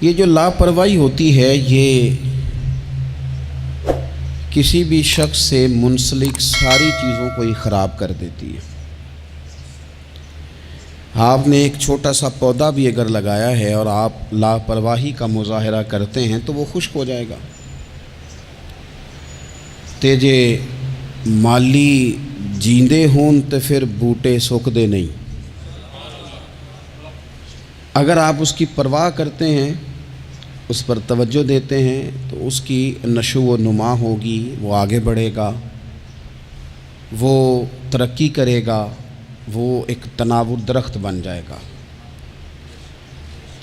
یہ جو لاپرواہی ہوتی ہے یہ کسی بھی شخص سے منسلک ساری چیزوں کو ہی خراب کر دیتی ہے۔ آپ نے ایک چھوٹا سا پودا بھی اگر لگایا ہے اور آپ لاپرواہی کا مظاہرہ کرتے ہیں تو وہ خشک ہو جائے گا۔ تے جے مالی جیندے ہون تے پھر بوٹے سوک دے نہیں۔ اگر آپ اس کی پرواہ کرتے ہیں، اس پر توجہ دیتے ہیں تو اس کی نشو و نما ہوگی، وہ آگے بڑھے گا، وہ ترقی کرے گا، وہ ایک تناور درخت بن جائے گا۔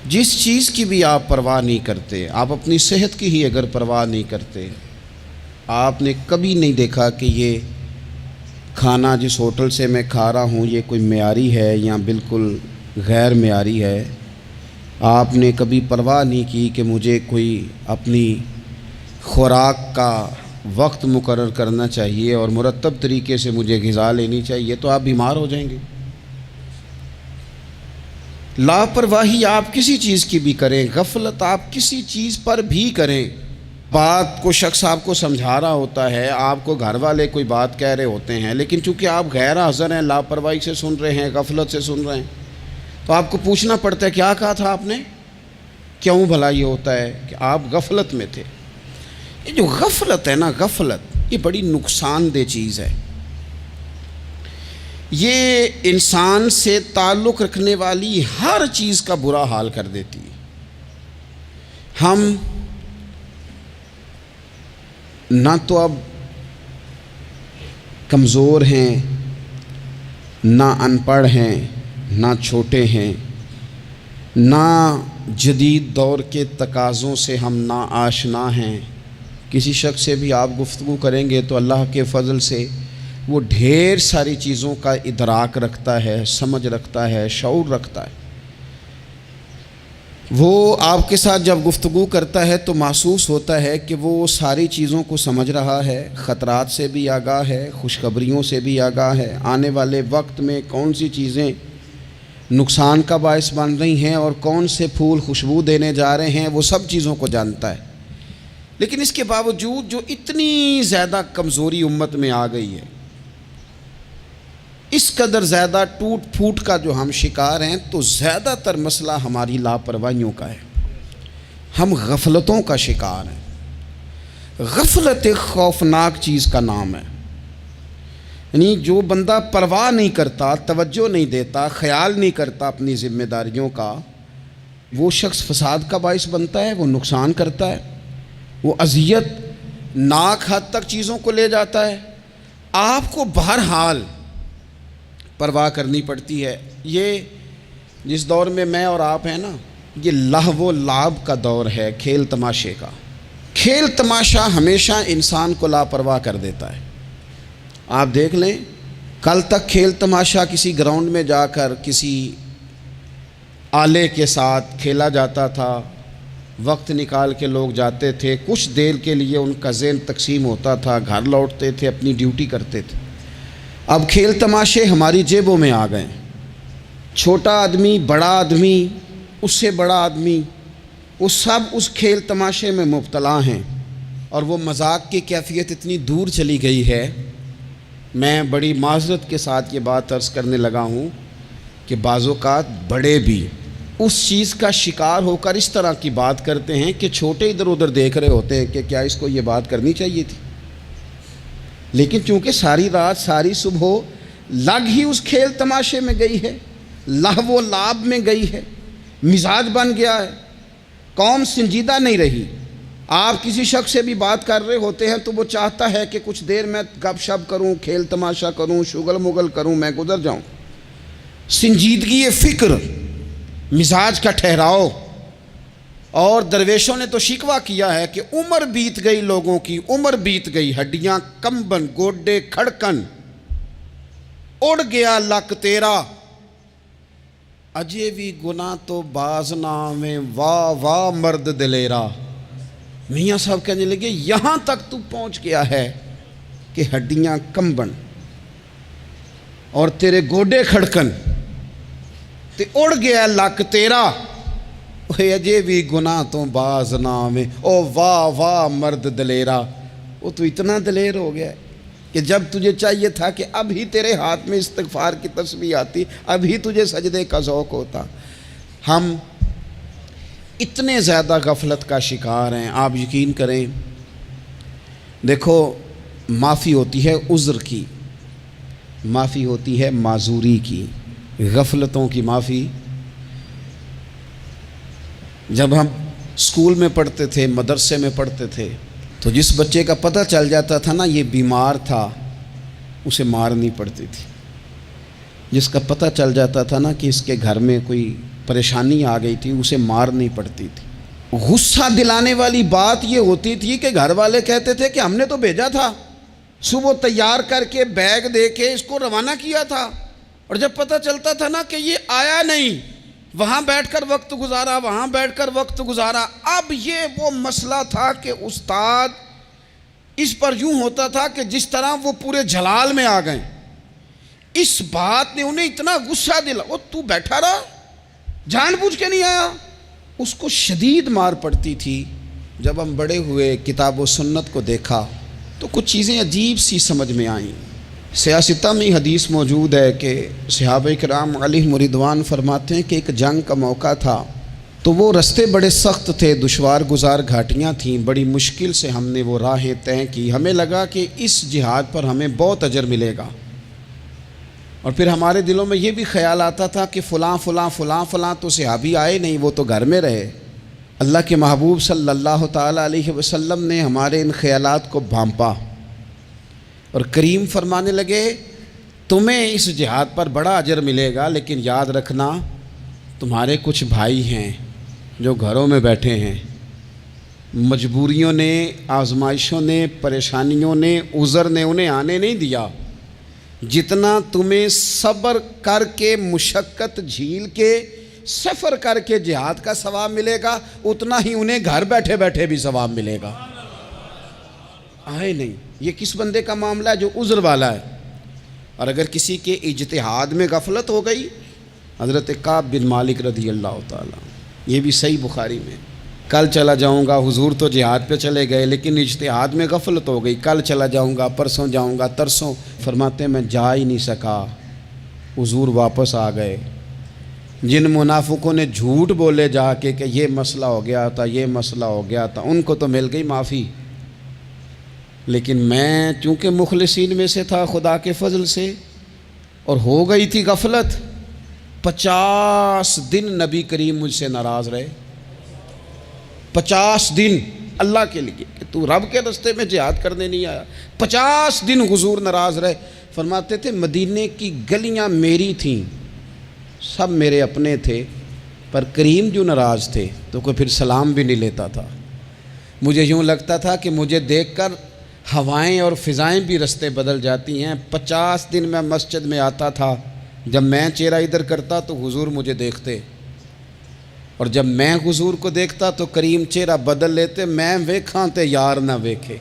جس چیز کی بھی آپ پرواہ نہیں کرتے، آپ اپنی صحت کی ہی اگر پرواہ نہیں کرتے، آپ نے کبھی نہیں دیکھا کہ یہ کھانا جس ہوٹل سے میں کھا رہا ہوں یہ کوئی معیاری ہے یا بالکل غیر معیاری ہے، آپ نے کبھی پرواہ نہیں کی کہ مجھے کوئی اپنی خوراک کا وقت مقرر کرنا چاہیے اور مرتب طریقے سے مجھے غذا لینی چاہیے، تو آپ بیمار ہو جائیں گے۔ لاپرواہی آپ کسی چیز کی بھی کریں، غفلت آپ کسی چیز پر بھی کریں، بات کو شخص آپ کو سمجھا رہا ہوتا ہے، آپ کو گھر والے کوئی بات کہہ رہے ہوتے ہیں، لیکن چونکہ آپ غیر حاضر ہیں، لاپرواہی سے سن رہے ہیں، غفلت سے سن رہے ہیں، تو آپ کو پوچھنا پڑتا ہے کیا کہا تھا آپ نے؟ کیوں بھلا یہ ہوتا ہے کہ آپ غفلت میں تھے۔ یہ جو غفلت ہے نا، غفلت یہ بڑی نقصان دہ چیز ہے، یہ انسان سے تعلق رکھنے والی ہر چیز کا برا حال کر دیتی ہے۔ ہم نہ تو اب کمزور ہیں، نہ ان پڑھ ہیں، نہ چھوٹے ہیں، نہ جدید دور کے تقاضوں سے ہم نا آشنا ہیں۔ کسی شخص سے بھی آپ گفتگو کریں گے تو اللہ کے فضل سے وہ ڈھیر ساری چیزوں کا ادراک رکھتا ہے، سمجھ رکھتا ہے، شعور رکھتا ہے۔ وہ آپ کے ساتھ جب گفتگو کرتا ہے تو محسوس ہوتا ہے کہ وہ ساری چیزوں کو سمجھ رہا ہے، خطرات سے بھی آگاہ ہے، خوشخبریوں سے بھی آگاہ ہے، آنے والے وقت میں کون سی چیزیں نقصان کا باعث بن رہی ہیں اور کون سے پھول خوشبو دینے جا رہے ہیں، وہ سب چیزوں کو جانتا ہے۔ لیکن اس کے باوجود جو اتنی زیادہ کمزوری امت میں آ گئی ہے، اس قدر زیادہ ٹوٹ پھوٹ کا جو ہم شکار ہیں، تو زیادہ تر مسئلہ ہماری لاپرواہیوں کا ہے، ہم غفلتوں کا شکار ہیں۔ غفلت ایک خوفناک چیز کا نام ہے، یعنی جو بندہ پرواہ نہیں کرتا، توجہ نہیں دیتا، خیال نہیں کرتا اپنی ذمہ داریوں کا، وہ شخص فساد کا باعث بنتا ہے، وہ نقصان کرتا ہے، وہ اذیت ناک حد تک چیزوں کو لے جاتا ہے۔ آپ کو بہرحال پرواہ کرنی پڑتی ہے۔ یہ جس دور میں میں اور آپ ہیں نا، یہ لہو و لعب کا دور ہے، کھیل تماشے کا۔ کھیل تماشا ہمیشہ انسان کو لاپرواہ کر دیتا ہے۔ آپ دیکھ لیں، کل تک کھیل تماشا کسی گراؤنڈ میں جا کر کسی آلے کے ساتھ کھیلا جاتا تھا، وقت نکال کے لوگ جاتے تھے، کچھ دیر کے لیے ان کا ذہن تقسیم ہوتا تھا، گھر لوٹتے تھے، اپنی ڈیوٹی کرتے تھے۔ اب کھیل تماشے ہماری جیبوں میں آ گئے، چھوٹا آدمی، بڑا آدمی، اس سے بڑا آدمی، وہ سب اس کھیل تماشے میں مبتلا ہیں، اور وہ مذاق کی کیفیت اتنی دور چلی گئی ہے، میں بڑی معذرت کے ساتھ یہ بات عرض کرنے لگا ہوں کہ بعض اوقات بڑے بھی اس چیز کا شکار ہو کر اس طرح کی بات کرتے ہیں کہ چھوٹے ادھر ادھر دیکھ رہے ہوتے ہیں کہ کیا اس کو یہ بات کرنی چاہیے تھی، لیکن چونکہ ساری رات ساری صبح لگ ہی اس کھیل تماشے میں گئی ہے، لہو و لعب میں گئی ہے، مزاج بن گیا ہے، قوم سنجیدہ نہیں رہی۔ آپ کسی شخص سے بھی بات کر رہے ہوتے ہیں تو وہ چاہتا ہے کہ کچھ دیر میں گپ شپ کروں، کھیل تماشا کروں، شغل مغل کروں، میں گزر جاؤں۔ سنجیدگی فکر، مزاج کا ٹھہراؤ۔ اور درویشوں نے تو شکوہ کیا ہے کہ عمر بیت گئی، لوگوں کی عمر بیت گئی، ہڈیاں کمبن، گوڈے کھڑکن، اڑ گیا لک تیرا، اجے بھی گناہ تو باز نہ آویں، واہ واہ مرد دلیرا۔ میاں صاحب کہنے لگے یہاں تک تو پہنچ گیا ہے کہ ہڈیاں کمبن اور تیرے گوڈے کھڑکن تے اڑ گیا لک تیرا، اوے اجے بھی گناہ تو باز نام ہے، او واہ واہ مرد دلیرا۔ وہ تو اتنا دلیر ہو گیا ہے کہ جب تجھے چاہیے تھا کہ اب ہی تیرے ہاتھ میں استغفار کی تسبیح آتی، اب ہی تجھے سجدے کا ذوق ہوتا۔ ہم اتنے زیادہ غفلت کا شکار ہیں، آپ یقین کریں۔ دیکھو، معافی ہوتی ہے عذر کی، معافی ہوتی ہے معذوری کی، غفلتوں کی معافی۔ جب ہم اسکول میں پڑھتے تھے، مدرسے میں پڑھتے تھے، تو جس بچے کا پتہ چل جاتا تھا نا یہ بیمار تھا، اسے مارنی پڑتی تھی۔ جس کا پتہ چل جاتا تھا نا کہ اس کے گھر میں کوئی پریشانی آ گئی تھی، اسے مارنی پڑتی تھی۔ غصہ دلانے والی بات یہ ہوتی تھی کہ گھر والے کہتے تھے کہ ہم نے تو بھیجا تھا، صبح تیار کر کے بیگ دے کے اس کو روانہ کیا تھا، اور جب پتہ چلتا تھا نا کہ یہ آیا نہیں، وہاں بیٹھ کر وقت گزارا، وہاں بیٹھ کر وقت گزارا۔ اب یہ وہ مسئلہ تھا کہ استاد اس پر یوں ہوتا تھا کہ جس طرح وہ پورے جلال میں آ گئے۔ اس بات نے انہیں اتنا غصہ دلا، وہ تو بیٹھا رہا، جان بوجھ کے نہیں آیا۔ اس کو شدید مار پڑتی تھی۔ جب ہم بڑے ہوئے، کتاب و سنت کو دیکھا تو کچھ چیزیں عجیب سی سمجھ میں آئیں۔ سیاستہ میں حدیث موجود ہے کہ صحابہ کرام علیہم رضوان فرماتے ہیں کہ ایک جنگ کا موقع تھا، تو وہ رستے بڑے سخت تھے، دشوار گزار گھاٹیاں تھیں، بڑی مشکل سے ہم نے وہ راہیں طے کی۔ ہمیں لگا کہ اس جہاد پر ہمیں بہت اجر ملے گا، اور پھر ہمارے دلوں میں یہ بھی خیال آتا تھا کہ فلاں فلاں فلاں فلاں تو صحابی آئے نہیں، وہ تو گھر میں رہے۔ اللہ کے محبوب صلی اللہ تعالیٰ علیہ وسلم نے ہمارے ان خیالات کو بھانپا اور کریم فرمانے لگے تمہیں اس جہاد پر بڑا اجر ملے گا، لیکن یاد رکھنا تمہارے کچھ بھائی ہیں جو گھروں میں بیٹھے ہیں، مجبوریوں نے، آزمائشوں نے، پریشانیوں نے، عذر نے انہیں آنے نہیں دیا۔ جتنا تمہیں صبر کر کے، مشقت جھیل کے، سفر کر کے جہاد کا ثواب ملے گا، اتنا ہی انہیں گھر بیٹھے بیٹھے بھی ثواب ملے گا۔ آئے نہیں۔ یہ کس بندے کا معاملہ ہے جو عذر والا ہے؟ اور اگر کسی کے اجتہاد میں غفلت ہو گئی، حضرت کعب بن مالک رضی اللہ تعالیٰ، یہ بھی صحیح بخاری میں، کل چلا جاؤں گا، حضور تو جہاد پہ چلے گئے لیکن اجتہاد میں غفلت ہو گئی، کل چلا جاؤں گا، پرسوں جاؤں گا، ترسوں، فرماتے میں جا ہی نہیں سکا، حضور واپس آ گئے۔ جن منافقوں نے جھوٹ بولے جا کے کہ یہ مسئلہ ہو گیا تھا، یہ مسئلہ ہو گیا تھا، ان کو تو مل گئی معافی، لیکن میں چونکہ مخلصین میں سے تھا خدا کے فضل سے، اور ہو گئی تھی غفلت، 50 دن نبی کریم مجھ سے ناراض رہے۔ 50 دن اللہ کے لیے کہ تو رب کے راستے میں جہاد کرنے نہیں آیا، 50 دن حضور ناراض رہے۔ فرماتے تھے مدینے کی گلیاں میری تھیں، سب میرے اپنے تھے، پر کریم جو ناراض تھے تو کوئی پھر سلام بھی نہیں لیتا تھا۔ مجھے یوں لگتا تھا کہ مجھے دیکھ کر ہوائیں اور فضائیں بھی رستے بدل جاتی ہیں۔ 50 دن میں مسجد میں آتا تھا، جب میں چہرہ ادھر کرتا تو حضور مجھے دیکھتے، اور جب میں حضور کو دیکھتا تو کریم چہرہ بدل لیتے، میں ویکھاں تے یار نہ ویکھے،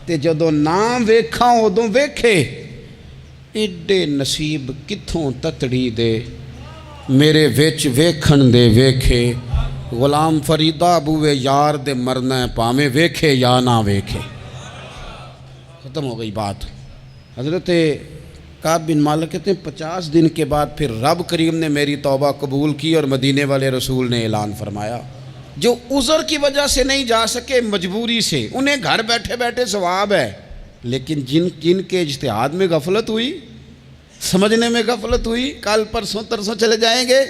تے جدوں نہ ویکھاں ادوں ویکھے، ایڈے نصیب کتھوں تتڑی دے، میرے وچ ویکھن دے ویکھے، غلام فریدہ بوئے یار دے مرنا پاویں ویکھے یا نہ ویکھے۔ ختم ہو گئی بات۔ حضرت کعب بن مالک کہتے ہیں 50 دن کے بعد پھر رب کریم نے میری توبہ قبول کی، اور مدینے والے رسول نے اعلان فرمایا جو عذر کی وجہ سے نہیں جا سکے، مجبوری سے، انہیں گھر بیٹھے بیٹھے ثواب ہے، لیکن جن کے اجتہاد میں غفلت ہوئی، سمجھنے میں غفلت ہوئی، کل پرسوں ترسوں چلے جائیں گے،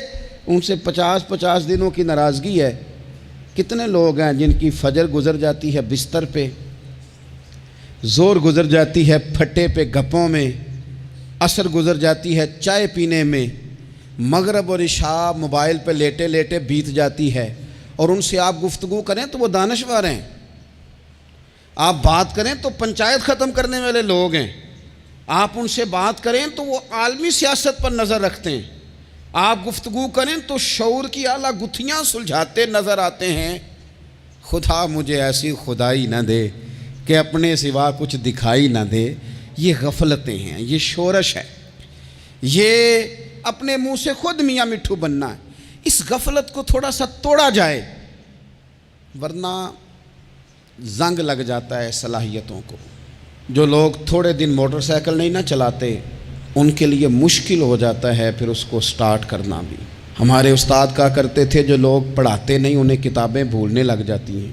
ان سے 50 دنوں کی ناراضگی ہے۔ کتنے لوگ ہیں جن کی فجر گزر جاتی ہے بستر پہ، زور گزر جاتی ہے پھٹے پہ گپوں میں، عصر گزر جاتی ہے چائے پینے میں، مغرب اور عشاء موبائل پہ لیٹے لیٹے بیت جاتی ہے، اور ان سے آپ گفتگو کریں تو وہ دانشور ہیں، آپ بات کریں تو پنچایت ختم کرنے والے لوگ ہیں، آپ ان سے بات کریں تو وہ عالمی سیاست پر نظر رکھتے ہیں، آپ گفتگو کریں تو شعور کی اعلیٰ گتھیاں سلجھاتے نظر آتے ہیں۔ خدا مجھے ایسی خدائی نہ دے کہ اپنے سوا کچھ دکھائی نہ دے۔ یہ غفلتیں ہیں، یہ شورش ہے، یہ اپنے منہ سے خود میاں مٹھو بننا ہے، اس غفلت کو تھوڑا سا توڑا جائے، ورنہ زنگ لگ جاتا ہے صلاحیتوں کو۔ جو لوگ تھوڑے دن موٹر سائیکل نہیں نہ چلاتے، ان کے لیے مشکل ہو جاتا ہے پھر اس کو سٹارٹ کرنا بھی۔ ہمارے استاد کہا کرتے تھے جو لوگ پڑھاتے نہیں انہیں کتابیں بھولنے لگ جاتی ہیں،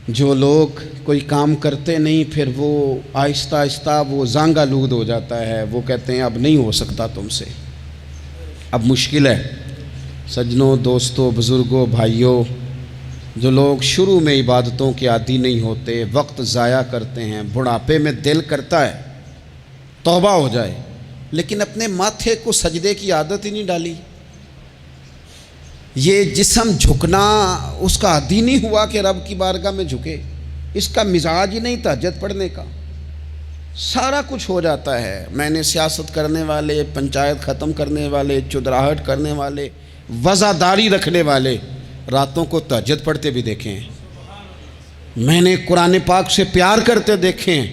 جو لوگ کوئی کام کرتے نہیں پھر وہ آہستہ آہستہ وہ زنگ آلود ہو جاتا ہے، وہ کہتے ہیں اب نہیں ہو سکتا تم سے، اب مشکل ہے۔ سجنوں، دوستوں، بزرگوں، بھائیوں، جو لوگ شروع میں عبادتوں کے عادی نہیں ہوتے، وقت ضائع کرتے ہیں، بڑھاپے میں دل کرتا ہے توبہ ہو جائے، لیکن اپنے ماتھے کو سجدے کی عادت ہی نہیں ڈالی۔ یہ جسم جھکنا اس کا عادی نہیں ہوا کہ رب کی بارگاہ میں جھکے، اس کا مزاج ہی نہیں تہجد پڑھنے کا، سارا کچھ ہو جاتا ہے۔ میں نے سیاست کرنے والے، پنچایت ختم کرنے والے، چودراہٹ کرنے والے، وزاداری رکھنے والے راتوں کو تہجد پڑھتے بھی دیکھے ہیں، میں نے قرآن پاک سے پیار کرتے دیکھے ہیں،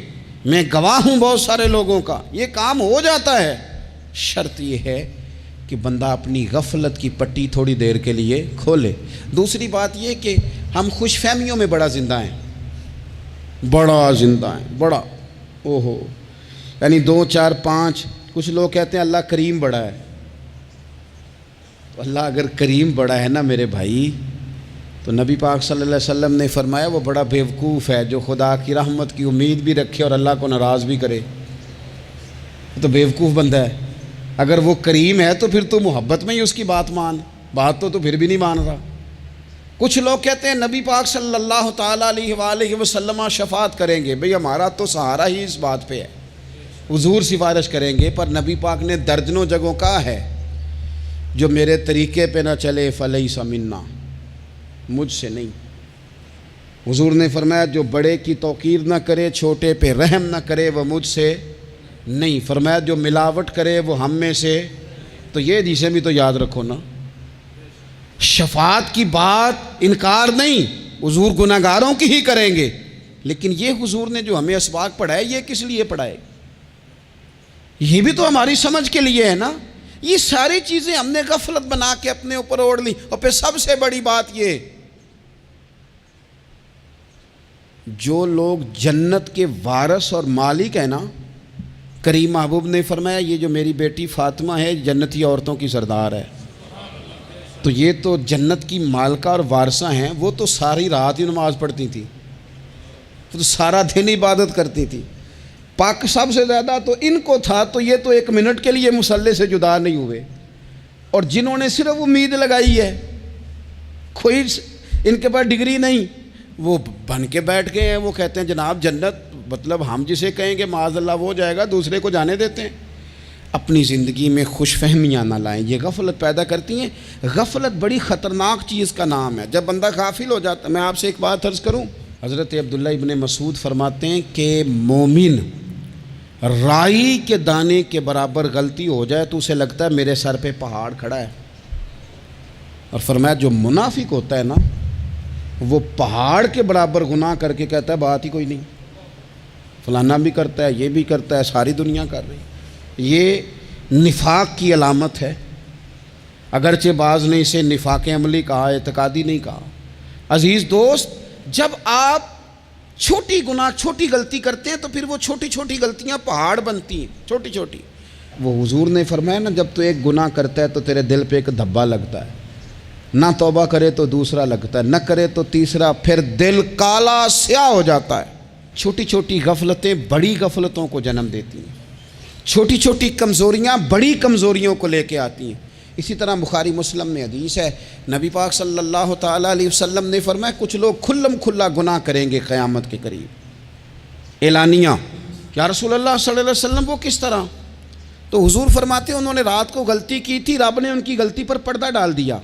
میں گواہ ہوں بہت سارے لوگوں کا، یہ کام ہو جاتا ہے۔ شرط یہ ہے کہ بندہ اپنی غفلت کی پٹی تھوڑی دیر کے لیے کھولے۔ دوسری بات یہ کہ ہم خوش فہمیوں میں بڑا زندہ ہیں، بڑا اوہو، یعنی 2 4 5، کچھ لوگ کہتے ہیں اللہ کریم بڑا ہے۔ اللہ اگر کریم بڑا ہے نا میرے بھائی، تو نبی پاک صلی اللہ علیہ وسلم نے فرمایا وہ بڑا بیوقوف ہے جو خدا کی رحمت کی امید بھی رکھے اور اللہ کو ناراض بھی کرے، تو بیوقوف بندہ ہے۔ اگر وہ کریم ہے تو پھر تو محبت میں ہی اس کی بات مان، بات تو پھر بھی نہیں مان رہا۔ کچھ لوگ کہتے ہیں نبی پاک صلی اللہ تعالیٰ علیہ وآلہ وسلم شفاعت کریں گے، بھئی ہمارا تو سہارا ہی اس بات پہ ہے، حضور سفارش کریں گے، پر نبی پاک نے درجنوں جگہوں کہا ہے جو میرے طریقے پہ نہ چلے فلیس منا، مجھ سے نہیں۔ حضور نے فرمایا جو بڑے کی توقیر نہ کرے، چھوٹے پہ رحم نہ کرے، وہ مجھ سے نہیں۔ فرمایا جو ملاوٹ کرے وہ ہم میں سے، تو یہ حدیثیں بھی تو یاد رکھو نا۔ شفاعت کی بات انکار نہیں، حضور گناہگاروں کی ہی کریں گے، لیکن یہ حضور نے جو ہمیں اسباق پڑھائے یہ کس لیے پڑھائے؟ یہ بھی تو ہماری سمجھ کے لیے ہے نا۔ یہ ساری چیزیں ہم نے غفلت بنا کے اپنے اوپر اوڑھ لی۔ اور پھر سب سے بڑی بات یہ، جو لوگ جنت کے وارث اور مالک ہیں نا، کریم محبوب نے فرمایا یہ جو میری بیٹی فاطمہ ہے جنتی عورتوں کی سردار ہے، تو یہ تو جنت کی مالکہ اور وارثہ ہیں، وہ تو ساری رات ہی نماز پڑھتی تھی، وہ تو سارا دن عبادت کرتی تھی۔ پاک سب سے زیادہ تو ان کو تھا، تو یہ تو 1 منٹ کے لیے مصلی سے جدا نہیں ہوئے۔ اور جنہوں نے صرف امید لگائی ہے، کوئی ان کے پاس ڈگری نہیں، وہ بن کے بیٹھ گئے ہیں، وہ کہتے ہیں جناب جنت مطلب ہم جسے کہیں گے معاذ اللہ وہ جائے گا، دوسرے کو جانے دیتے ہیں۔ اپنی زندگی میں خوش فہمیاں نہ لائیں، یہ غفلت پیدا کرتی ہیں۔ غفلت بڑی خطرناک چیز کا نام ہے۔ جب بندہ غافل ہو جاتا ہے، میں آپ سے ایک بات عرض کروں، حضرت عبداللہ ابن مسعود فرماتے ہیں کہ مومن رائی کے دانے کے برابر غلطی ہو جائے تو اسے لگتا ہے میرے سر پہ پہاڑ کھڑا ہے، اور فرمایا جو منافق ہوتا ہے نا وہ پہاڑ کے برابر گناہ کر کے کہتا ہے بات ہی کوئی نہیں، فلانا بھی کرتا ہے، یہ بھی کرتا ہے، ساری دنیا کر رہی ہے۔ یہ نفاق کی علامت ہے، اگرچہ بعض نے اسے نفاق عملی کہا، اعتقادی نہیں کہا۔ عزیز دوست، جب آپ چھوٹی گناہ چھوٹی غلطی کرتے ہیں تو پھر وہ چھوٹی چھوٹی غلطیاں پہاڑ بنتی ہیں، چھوٹی چھوٹی۔ وہ حضور نے فرمایا نا جب تو ایک گناہ کرتا ہے تو تیرے دل پہ ایک دھبا لگتا ہے، نہ توبہ کرے تو دوسرا لگتا ہے، نہ کرے تو تیسرا، پھر دل کالا سیاہ ہو جاتا ہے۔ چھوٹی چھوٹی غفلتیں بڑی غفلتوں کو جنم دیتی ہیں، چھوٹی چھوٹی کمزوریاں بڑی کمزوریوں کو لے کے آتی ہیں۔ اسی طرح بخاری مسلم میں حدیث ہے، نبی پاک صلی اللہ تعالیٰ علیہ وسلم نے فرمایا کچھ لوگ کھلم کھلا گناہ کریں گے قیامت کے قریب، اعلانیہ۔ یا رسول اللہ صلی اللہ علیہ وسلم وہ کس طرح؟ تو حضور فرماتے ہیں انہوں نے رات کو غلطی کی تھی، رب نے ان کی غلطی پر پردہ ڈال دیا،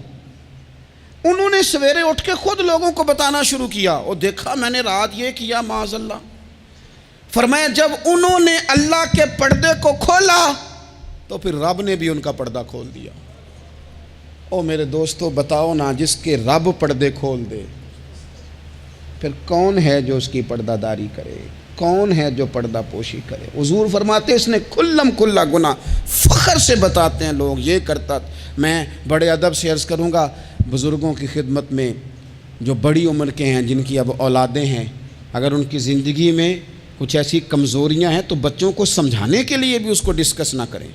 انہوں نے سویرے اٹھ کے خود لوگوں کو بتانا شروع کیا، اور دیکھا میں نے رات یہ کیا معاذ اللہ۔ فرمایا جب انہوں نے اللہ کے پردے کو کھولا تو پھر رب نے بھی ان کا پردہ کھول دیا۔ او میرے دوستو بتاؤ نا، جس کے رب پردے کھول دے پھر کون ہے جو اس کی پردہ داری کرے؟ کون ہے جو پردہ پوشی کرے؟ حضور فرماتے اس نے کھلم کھلا گناہ، فخر سے بتاتے ہیں لوگ یہ کرتا۔ میں بڑے ادب سے عرض کروں گا، بزرگوں کی خدمت میں جو بڑی عمر کے ہیں، جن کی اب اولادیں ہیں، اگر ان کی زندگی میں کچھ ایسی کمزوریاں ہیں تو بچوں کو سمجھانے کے لیے بھی اس کو ڈسکس نہ کریں۔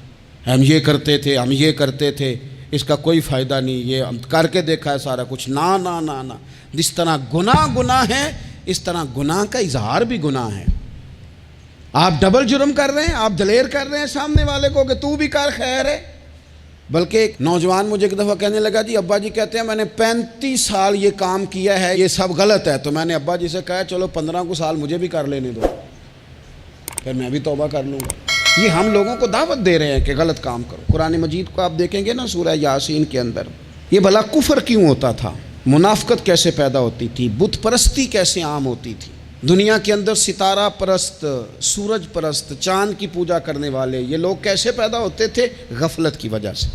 ہم یہ کرتے تھے، ہم یہ کرتے تھے، اس کا کوئی فائدہ نہیں، یہ ہم کر کے دیکھا ہے سارا کچھ۔ نہ نہ نہ نہ، جس طرح گناہ ہے اس طرح گناہ کا اظہار بھی گناہ ہے۔ آپ ڈبل جرم کر رہے ہیں، آپ دلیر کر رہے ہیں سامنے والے کو کہ تو بھی کر، خیر ہے۔ بلکہ ایک نوجوان مجھے ایک دفعہ کہنے لگا، جی ابا جی کہتے ہیں میں نے 35 سال یہ کام کیا ہے، یہ سب غلط ہے۔ تو میں نے ابا جی سے کہا چلو 15 کو سال مجھے بھی کر لینے دو، پھر میں بھی توبہ کر لوں گا۔ یہ ہم لوگوں کو دعوت دے رہے ہیں کہ غلط کام کرو۔ قرآن مجید کو آپ دیکھیں گے نا، سورہ یاسین کے اندر یہ بھلا کفر کیوں ہوتا تھا، منافقت کیسے پیدا ہوتی تھی، بت پرستی کیسے عام ہوتی تھی، دنیا کے اندر ستارہ پرست، سورج پرست، چاند کی پوجا کرنے والے یہ لوگ کیسے پیدا ہوتے تھے؟ غفلت کی وجہ سے۔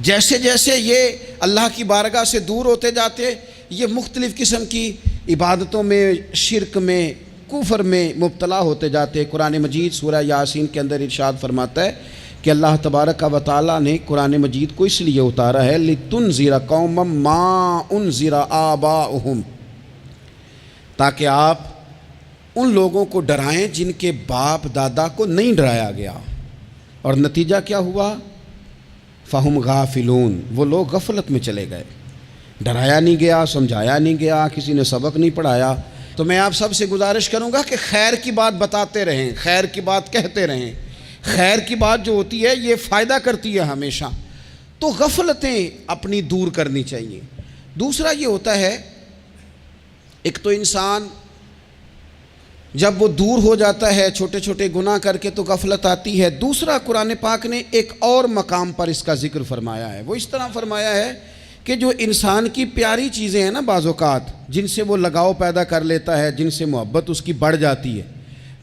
جیسے جیسے یہ اللہ کی بارگاہ سے دور ہوتے جاتے، یہ مختلف قسم کی عبادتوں میں، شرک میں، کفر میں مبتلا ہوتے جاتے۔ قرآن مجید سورہ یاسین کے اندر ارشاد فرماتا ہے کہ اللہ تبارک و تعالیٰ نے قرآن مجید کو اس لیے اتارا ہے لِتُنذِرَ قَوْمًا مَا أُنذِرَ آبَاؤُهُمْ، تاکہ آپ ان لوگوں کو ڈرائیں جن کے باپ دادا کو نہیں ڈرایا گیا۔ اور نتیجہ کیا ہوا؟ فَهُمْ غَافِلُونَ، وہ لوگ غفلت میں چلے گئے، ڈرایا نہیں گیا، سمجھایا نہیں گیا، کسی نے سبق نہیں پڑھایا۔ تو میں آپ سب سے گزارش کروں گا کہ خیر کی بات بتاتے رہیں، خیر کی بات کہتے رہیں۔ خیر کی بات جو ہوتی ہے یہ فائدہ کرتی ہے ہمیشہ، تو غفلتیں اپنی دور کرنی چاہیے۔ دوسرا یہ ہوتا ہے، ایک تو انسان جب وہ دور ہو جاتا ہے چھوٹے چھوٹے گناہ کر کے تو غفلت آتی ہے۔ دوسرا قرآن پاک نے ایک اور مقام پر اس کا ذکر فرمایا ہے، وہ اس طرح فرمایا ہے کہ جو انسان کی پیاری چیزیں ہیں نا، بعض اوقات جن سے وہ لگاؤ پیدا کر لیتا ہے، جن سے محبت اس کی بڑھ جاتی ہے،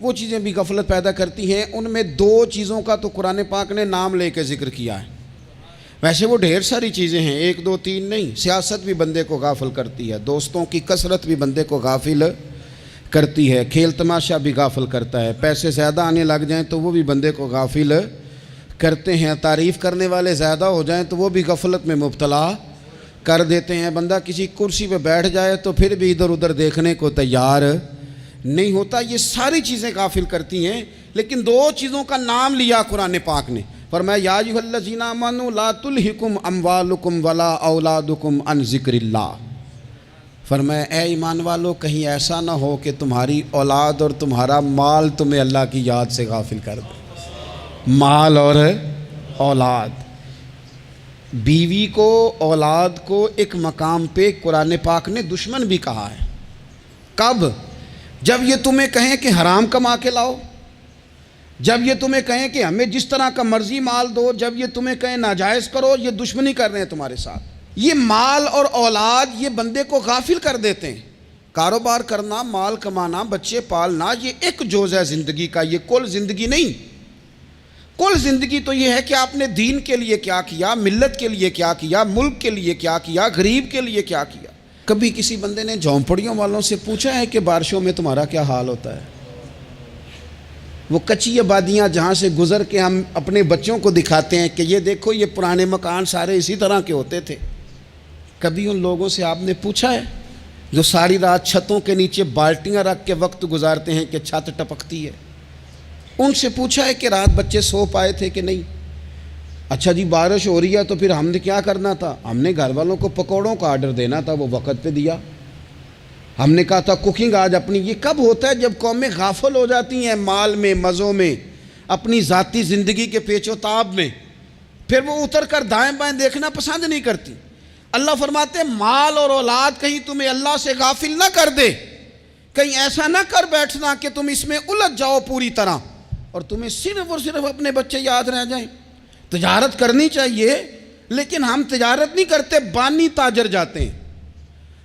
وہ چیزیں بھی غفلت پیدا کرتی ہیں۔ ان میں 2 چیزوں کا تو قرآن پاک نے نام لے کے ذکر کیا ہے۔ ویسے وہ ڈھیر ساری چیزیں ہیں، 1 2 3 نہیں۔ سیاست بھی بندے کو غافل کرتی ہے، دوستوں کی کثرت بھی بندے کو غافل کرتی ہے، کھیل تماشا بھی غافل کرتا ہے، پیسے زیادہ آنے لگ جائیں تو وہ بھی بندے کو غافل کرتے ہیں، تعریف کرنے والے زیادہ ہو جائیں تو وہ بھی غفلت میں مبتلا کر دیتے ہیں۔ بندہ کسی کرسی پہ بیٹھ جائے تو پھر بھی ادھر ادھر دیکھنے کو تیار نہیں ہوتا۔ یہ ساری چیزیں غافل کرتی ہیں، لیکن 2 چیزوں کا نام لیا قرآن پاک نے، فرمایا یا ایھا الذین آمنوا لا تلھکم اموالکم ولا اولادکم عن ذکر اللہ۔ فرمایا اے ایمان والو، کہیں ایسا نہ ہو کہ تمہاری اولاد اور تمہارا مال تمہیں اللہ کی یاد سے غافل کر دے۔ مال اور اولاد، بیوی کو، اولاد کو ایک مقام پہ قرآن پاک نے دشمن بھی کہا ہے۔ کب؟ جب یہ تمہیں کہیں کہ حرام کما کے لاؤ، جب یہ تمہیں کہیں کہ ہمیں جس طرح کا مرضی مال دو، جب یہ تمہیں کہیں ناجائز کرو، یہ دشمنی کر رہے ہیں تمہارے ساتھ۔ یہ مال اور اولاد یہ بندے کو غافل کر دیتے ہیں۔ کاروبار کرنا، مال کمانا، بچے پالنا، یہ ایک جزء ہے زندگی کا، یہ کل زندگی نہیں۔ کل زندگی تو یہ ہے کہ آپ نے دین کے لیے کیا کیا، ملت کے لیے کیا کیا، ملک کے لیے کیا کیا، غریب کے لیے کیا کیا۔ کبھی کسی بندے نے جھونپڑیوں والوں سے پوچھا ہے کہ بارشوں میں تمہارا کیا حال ہوتا ہے؟ وہ کچی آبادیاں جہاں سے گزر کے ہم اپنے بچوں کو دکھاتے ہیں کہ یہ دیکھو یہ پرانے مکان سارے اسی طرح کے ہوتے تھے، کبھی ان لوگوں سے آپ نے پوچھا ہے جو ساری رات چھتوں کے نیچے بالٹیاں رکھ کے وقت گزارتے ہیں کہ چھت ٹپکتی ہے؟ ان سے پوچھا ہے کہ رات بچے سو پائے تھے کہ نہیں؟ اچھا جی بارش ہو رہی ہے تو پھر ہم نے کیا کرنا تھا؟ ہم نے گھر والوں کو پکوڑوں کا آرڈر دینا تھا، وہ وقت پہ دیا۔ ہم نے کہا تھا کوکنگ آج اپنی۔ یہ کب ہوتا ہے؟ جب قومیں غافل ہو جاتی ہیں مال میں، مزوں میں، اپنی ذاتی زندگی کے پیچ و تاب میں، پھر وہ اتر کر دائیں بائیں دیکھنا پسند نہیں کرتی۔ اللہ فرماتے ہیں مال اور اولاد کہیں تمہیں اللہ سے غافل نہ کر دے، کہیں ایسا نہ کر بیٹھنا کہ تم اس میں الجھ جاؤ پوری طرح اور تمہیں صرف اور صرف اپنے بچے یاد رہ جائیں۔ تجارت کرنی چاہیے، لیکن ہم تجارت نہیں کرتے، بانی تاجر جاتے ہیں،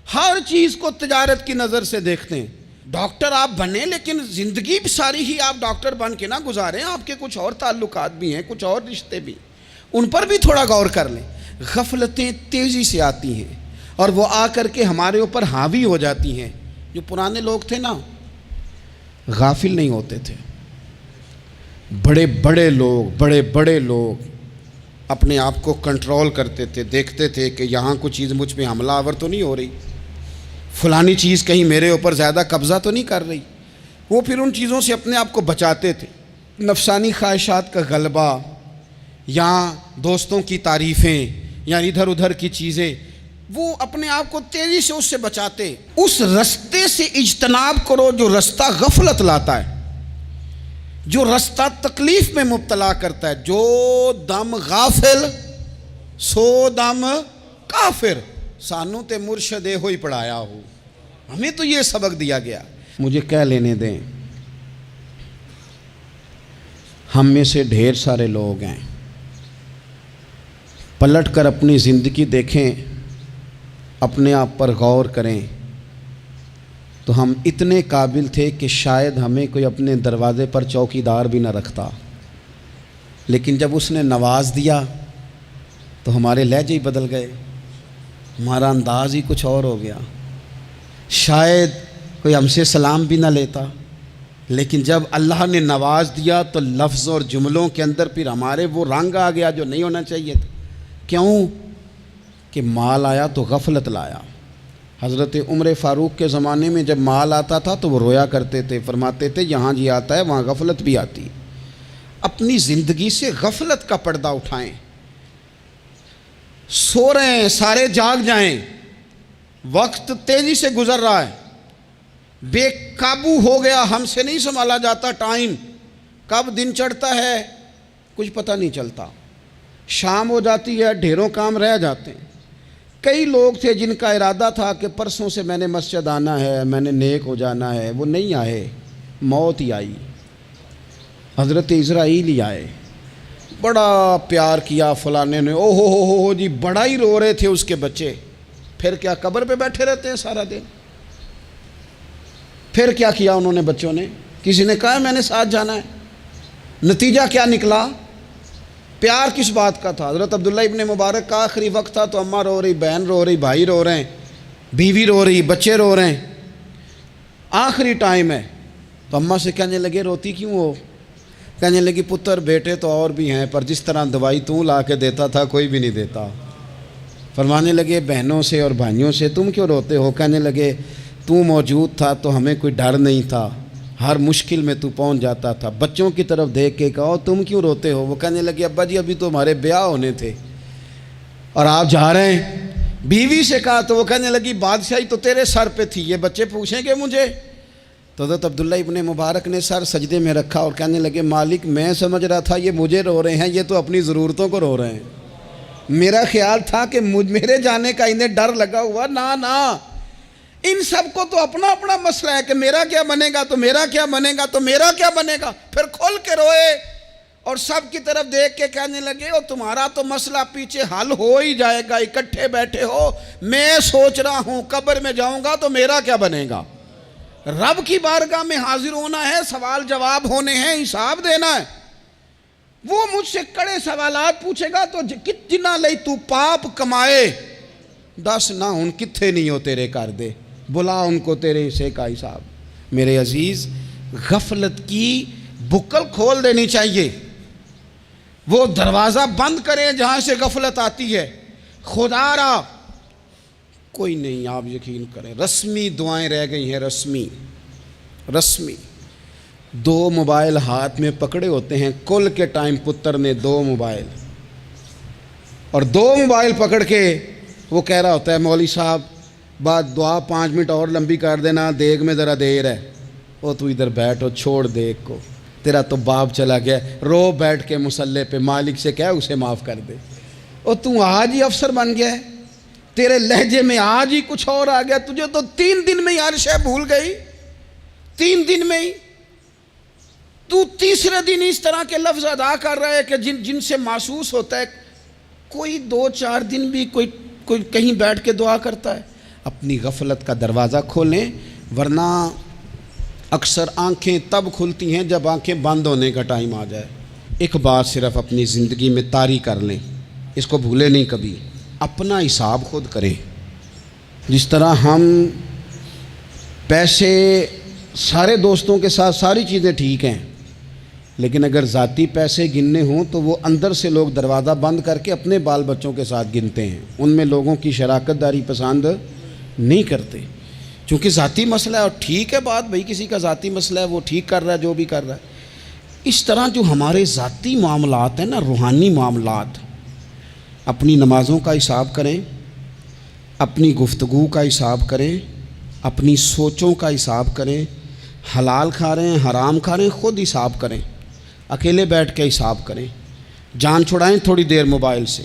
ہر چیز کو تجارت کی نظر سے دیکھتے ہیں۔ ڈاکٹر آپ بنے، لیکن زندگی ساری ہی آپ ڈاکٹر بن کے نہ گزاریں، آپ کے کچھ اور تعلقات بھی ہیں، کچھ اور رشتے بھی، ان پر بھی تھوڑا غور کر لیں۔ غفلتیں تیزی سے آتی ہیں اور وہ آ کر کے ہمارے اوپر حاوی ہو جاتی ہیں۔ جو پرانے لوگ تھے نا، غافل نہیں ہوتے تھے۔ بڑے بڑے لوگ اپنے آپ کو کنٹرول کرتے تھے، دیکھتے تھے کہ یہاں کوئی چیز مجھ پہ حملہ آور تو نہیں ہو رہی، فلانی چیز کہیں میرے اوپر زیادہ قبضہ تو نہیں کر رہی۔ وہ پھر ان چیزوں سے اپنے آپ کو بچاتے تھے۔ نفسانی خواہشات کا غلبہ یا دوستوں کی تعریفیں یا ادھر ادھر کی چیزیں، وہ اپنے آپ کو تیزی سے اس سے بچاتے۔ اس رستے سے اجتناب کرو جو رستہ غفلت لاتا ہے، جو رستہ تکلیف میں مبتلا کرتا ہے۔ جو دم غافل سو دم کافر، سانو تے مرشد ہوئی پڑھایا ہو، ہمیں تو یہ سبق دیا گیا۔ مجھے کہہ لینے دیں، ہم میں سے ڈھیر سارے لوگ ہیں، پلٹ کر اپنی زندگی دیکھیں، اپنے آپ پر غور کریں، تو ہم اتنے قابل تھے کہ شاید ہمیں کوئی اپنے دروازے پر چوکیدار بھی نہ رکھتا، لیکن جب اس نے نواز دیا تو ہمارے لہجے ہی بدل گئے، ہمارا انداز ہی کچھ اور ہو گیا۔ شاید کوئی ہم سے سلام بھی نہ لیتا، لیکن جب اللہ نے نواز دیا تو لفظ اور جملوں کے اندر پھر ہمارے وہ رنگ آ گیا جو نہیں ہونا چاہیے تھا۔ کیوں؟ کہ مال آیا تو غفلت لایا۔ حضرت عمر فاروق کے زمانے میں جب مال آتا تھا تو وہ رویا کرتے تھے، فرماتے تھے یہاں جی آتا ہے وہاں غفلت بھی آتی۔ اپنی زندگی سے غفلت کا پردہ اٹھائیں۔ سو رہے ہیں، سارے جاگ جائیں، وقت تیزی سے گزر رہا ہے، بے قابو ہو گیا، ہم سے نہیں سنبھالا جاتا ٹائم، کب دن چڑھتا ہے کچھ پتہ نہیں چلتا، شام ہو جاتی ہے، ڈھیروں کام رہ جاتے ہیں۔ کئی لوگ تھے جن کا ارادہ تھا کہ پرسوں سے میں نے مسجد آنا ہے، میں نے نیک ہو جانا ہے، وہ نہیں آئے، موت ہی آئی، حضرت اسرائیل ہی آئے۔ بڑا پیار کیا فلانے نے، او ہو جی، بڑا ہی رو رہے تھے اس کے بچے، پھر کیا قبر پہ بیٹھے رہتے ہیں سارا دن؟ پھر کیا کیا انہوں نے بچوں نے؟ کسی نے کہا میں نے ساتھ جانا ہے؟ نتیجہ کیا نکلا؟ پیار کس بات کا تھا؟ حضرت عبداللہ ابن مبارک کا آخری وقت تھا تو اماں رو رہی، بہن رو رہی، بھائی رو رہے ہیں، بیوی رو رہی، بچے رو رہے ہیں، آخری ٹائم ہے تو اماں سے کہنے لگے روتی کیوں ہو؟ کہنے لگی پتر بیٹے تو اور بھی ہیں پر جس طرح دوائی تو لا کے دیتا تھا کوئی بھی نہیں دیتا۔ فرمانے لگے بہنوں سے اور بھائیوں سے تم کیوں روتے ہو؟ کہنے لگے تو موجود تھا تو ہمیں کوئی ڈر نہیں تھا، ہر مشکل میں تو پہنچ جاتا تھا۔ بچوں کی طرف دیکھ کے کہو تم کیوں روتے ہو؟ وہ کہنے لگے ابا جی ابھی تو ہمارے بیاہ ہونے تھے اور آپ جا رہے ہیں۔ بیوی سے کہا تو وہ کہنے لگی بادشاہی تو تیرے سر پہ تھی، یہ بچے پوچھیں گے مجھے؟ تو حضرت عبداللہ ابن مبارک نے سر سجدے میں رکھا اور کہنے لگے مالک میں سمجھ رہا تھا یہ مجھے رو رہے ہیں، یہ تو اپنی ضرورتوں کو رو رہے ہیں، میرا خیال تھا کہ میرے جانے کا انہیں ڈر لگا ہوا۔ نا ان سب کو تو اپنا اپنا مسئلہ ہے کہ میرا کیا بنے گا تو میرا کیا بنے گا تو میرا کیا بنے گا، پھر کھول کے روئے اور سب کی طرف دیکھ کے کہنے لگے اور تمہارا تو مسئلہ پیچھے حل ہو ہی جائے گا، اکٹھے بیٹھے ہو، میں سوچ رہا ہوں قبر میں جاؤں گا تو میرا کیا بنے گا۔ رب کی بارگاہ میں حاضر ہونا ہے، سوال جواب ہونے ہیں، حساب دینا ہے۔ وہ مجھ سے کڑے سوالات پوچھے گا تو کتنا لئی تو پاپ کمائے، دس نہ ان کتھے نہیں ہو تیرے کر دے، بلا ان کو تیرے حصے کا حساب۔ میرے عزیز غفلت کی بکل کھول دینی چاہیے، وہ دروازہ بند کریں جہاں سے غفلت آتی ہے۔ خدا را کوئی نہیں، آپ یقین کریں رسمی دعائیں رہ گئی ہیں، رسمی 2 موبائل ہاتھ میں پکڑے ہوتے ہیں، کل کے ٹائم پتر نے 2 موبائل اور 2 موبائل پکڑ کے وہ کہہ رہا ہوتا ہے مولوی صاحب بات دعا 5 منٹ اور لمبی کر دینا، دیگ میں ذرا دیر ہے، وہ تو ادھر بیٹھو چھوڑ دیگ کو، تیرا تو باپ چلا گیا، رو بیٹھ کے مصلے پہ مالک سے کہہ اسے معاف کر دے۔ اور تو آج ہی افسر بن گیا ہے، تیرے لہجے میں آج ہی کچھ اور آ گیا، تجھے تو 3 دن میں ہی ہر شے بھول گئی، 3 دن میں ہی تو تیسرے دن اس طرح کے لفظ ادا کر رہا ہے کہ جن سے محسوس ہوتا ہے کوئی 2-4 دن بھی کوئی کہیں بیٹھ کے دعا کرتا ہے۔ اپنی غفلت کا دروازہ کھولیں، ورنہ اکثر آنکھیں تب کھلتی ہیں جب آنکھیں بند ہونے کا ٹائم آ جائے۔ ایک بات صرف اپنی زندگی میں طاری کر لیں، اس کو بھولیں نہیں کبھی، اپنا حساب خود کریں۔ جس طرح ہم پیسے سارے دوستوں کے ساتھ ساری چیزیں ٹھیک ہیں، لیکن اگر ذاتی پیسے گننے ہوں تو وہ اندر سے لوگ دروازہ بند کر کے اپنے بال بچوں کے ساتھ گنتے ہیں، ان میں لوگوں کی شراکت داری پسند نہیں کرتے، چونکہ ذاتی مسئلہ ہے۔ اور ٹھیک ہے بات، بھئی کسی کا ذاتی مسئلہ ہے، وہ ٹھیک کر رہا ہے جو بھی کر رہا ہے۔ اس طرح جو ہمارے ذاتی معاملات ہیں نا، روحانی معاملات، اپنی نمازوں کا حساب کریں، اپنی گفتگو کا حساب کریں، اپنی سوچوں کا حساب کریں، حلال کھا رہے ہیں حرام کھا رہے ہیں خود حساب کریں، اکیلے بیٹھ کے حساب کریں، جان چھڑائیں تھوڑی دیر موبائل سے،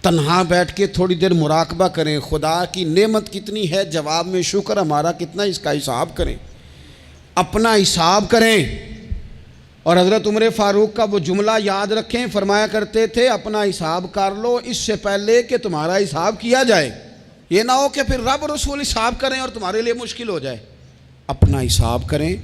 تنہا بیٹھ کے تھوڑی دیر مراقبہ کریں، خدا کی نعمت کتنی ہے، جواب میں شکر ہمارا کتنا، اس کا حساب کریں، اپنا حساب کریں۔ اور حضرت عمر فاروق کا وہ جملہ یاد رکھیں، فرمایا کرتے تھے اپنا حساب کر لو اس سے پہلے کہ تمہارا حساب کیا جائے، یہ نہ ہو کہ پھر رب رسول حساب کریں اور تمہارے لیے مشکل ہو جائے۔ اپنا حساب کریں۔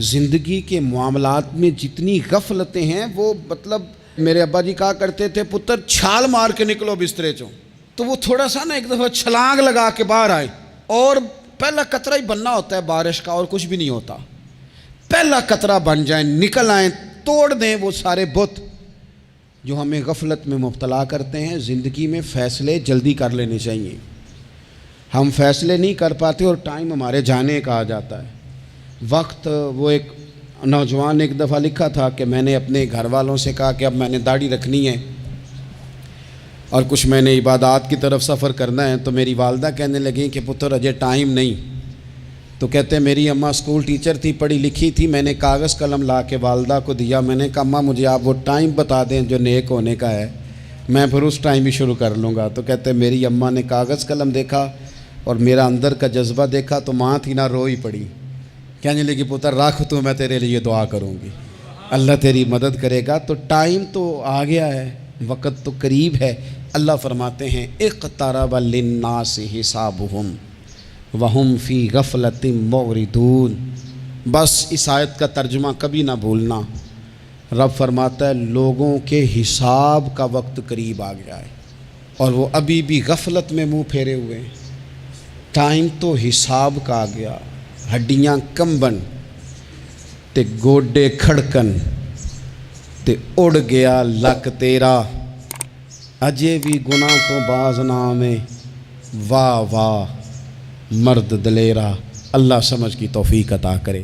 زندگی کے معاملات میں جتنی غفلتیں ہیں، وہ مطلب میرے ابا جی کہا کرتے تھے پتر چھال مار کے نکلو بسترے چوں، تو وہ تھوڑا سا نا ایک دفعہ چھلانگ لگا کے باہر آئے، اور پہلا قطرہ ہی بننا ہوتا ہے بارش کا، اور کچھ بھی نہیں ہوتا، پہلا قطرہ بن جائیں، نکل آئیں، توڑ دیں وہ سارے بت جو ہمیں غفلت میں مبتلا کرتے ہیں۔ زندگی میں فیصلے جلدی کر لینے چاہیے، ہم فیصلے نہیں کر پاتے اور ٹائم ہمارے جانے کا آ جاتا ہے وقت۔ وہ ایک نوجوان نے ایک دفعہ لکھا تھا کہ میں نے اپنے گھر والوں سے کہا کہ اب میں نے داڑھی رکھنی ہے اور کچھ میں نے عبادات کی طرف سفر کرنا ہے، تو میری والدہ کہنے لگیں کہ پتر اجے ٹائم نہیں، تو کہتے ہیں میری اماں اسکول ٹیچر تھی، پڑھی لکھی تھی، میں نے کاغذ قلم لا کے والدہ کو دیا، میں نے کہا اماں مجھے آپ وہ ٹائم بتا دیں جو نیک ہونے کا ہے، میں پھر اس ٹائم ہی شروع کر لوں گا۔ تو کہتے ہیں میری اماں نے کاغذ قلم دیکھا اور میرا اندر کا جذبہ دیکھا تو ماں تھی نہ روئی پڑی، کہنے لگی پتر رکھ تو میں تیرے لیے دعا کروں گی، اللہ تیری مدد کرے گا۔ تو ٹائم تو آ گیا ہے، وقت تو قریب ہے۔ اللہ فرماتے ہیں اقترب للناس حسابہم وہم فی غفلۃ معرضون۔ بس اس آیت کا ترجمہ کبھی نہ بھولنا، رب فرماتا ہے لوگوں کے حساب کا وقت قریب آ گیا ہے اور وہ ابھی بھی غفلت میں منہ پھیرے ہوئے ہیں۔ ٹائم تو حساب کا آ گیا، ہڈیاں کمبن تے گوڈے کھڑکن تے اڑ گیا لک تیرا، اجے بھی گناہ تو باز نہ میں، واہ واہ مرد دلیرا۔ اللہ سمجھ کی توفیق عطا کرے۔